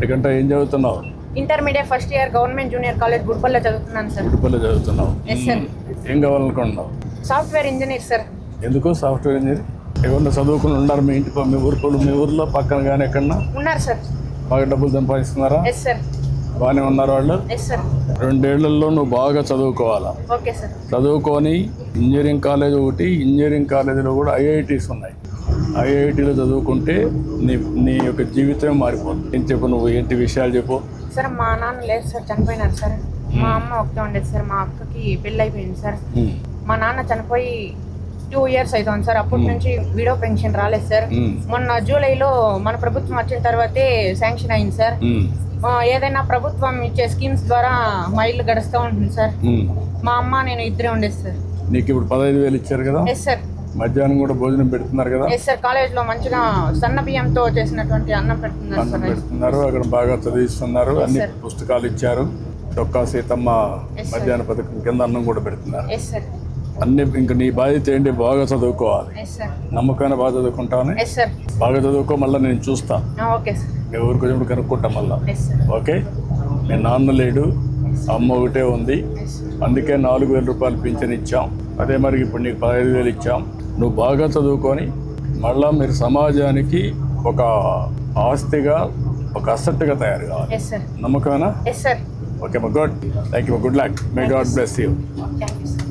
మణికంఠ ఏం చదువుతున్నావు? Intermediate first year government junior college గుడిపల్లిలో చదువుతున్నాను సార్. గుడిపల్లి చదువుతున్నావు. Yes sir. ఏం కావాలనుకుంటున్నావు? Software engineer sir. ఎందుకు సాఫ్ట్వేర్ ఇంజనీర్? ఏమన్నా చదువుకుని ఉన్నారు మీ ఇంటి మీ ఊర్లో పక్కన కానీ ఎక్కడన్నా? ఉన్నారు సార్. బాగా డబ్బులు సంపాదిస్తున్నారా? Yes sir. బాగానే ఉన్నారు వాళ్ళు? Yes sir. 2 ఏళ్లలో నువ్వు బాగా చదువుకోవాలా. Okay sir. చదువుకొని ఇంజనీరింగ్ కాలేజ్ ఒకటి, ఇంజనీరింగ్ కాలేజీలో కూడా ఐఐటీస్ ఉన్నాయి. ఐఐటీలో చదువుకుంటే నీ యొక్క జీవితం మారిపోతుంది. ఏం చెప్పు, నువ్వు ఏంటి విషయాలు చెప్పు. సార్ మా నాన్న లేదు సార్, చనిపోయినారు సార్. మా అమ్మ ఒకటే ఉండేది సార్. మా అక్కకి పెళ్ళి అయిపోయింది సార్. మా నాన్న చనిపోయి 2 years అవుతుంది సార్. అప్పటి నుంచి విడో పెన్షన్ రాలేదు సార్. మొన్న జూలైలో మన ప్రభుత్వం వచ్చిన తర్వాతే శాంక్షన్ అయింది సార్. ఏదైనా ప్రభుత్వం ఇచ్చే స్కీమ్స్ ద్వారా మా ఇల్లు గడుస్తూ ఉంటుంది సార్. మా అమ్మ నేను ఇద్దరే ఉండేది సార్. నీకు ఇప్పుడు 15,000 ఇచ్చారు కదా? Yes sir. మధ్యాహ్నం కూడా భోజనం పెడుతున్నారు కదా? Yes sir. కాలేజ్లో మంచిగా సన్న బియ్యంతో చేసినటువంటి అన్నం పెడుతున్నారు. అక్కడ బాగా చదివిస్తున్నారు. అన్ని పుస్తకాలు ఇచ్చారు. డొక్కా సీతమ్మ మధ్యాహ్న పథకం కింద అన్నం కూడా పెడుతున్నారు. Yes sir. అన్ని ఇంకా నీ బాధ్యత ఏంటి? బాగా చదువుకోవాలి. Yes sir. నమ్మకాన్ని బాగా చదువుకుంటాను. Yes sir. బాగా చదువుకో, మళ్ళీ నేను చూస్తా. Okay sir. మీ ఊరికి వచ్చినప్పుడు కనుక్కుంటా మళ్ళా. Yes sir. ఓకే. మీ నాన్న లేడు, అమ్మ ఒకటే ఉంది. అందుకే 4,000 రూపాయలు పింఛన్ ఇచ్చాం. అదే మరి ఇప్పుడు నీకు 15,000 ఇచ్చాం. నువ్వు బాగా చదువుకొని మళ్ళా మీరు సమాజానికి ఒక ఆస్తిగా, ఒక అసెట్గా తయారు కావాలి. Yes sir. నమ్మకమేనా? Yes sir. ఓకే మా good. Thank you. Good luck. May God bless you. Thank you sir.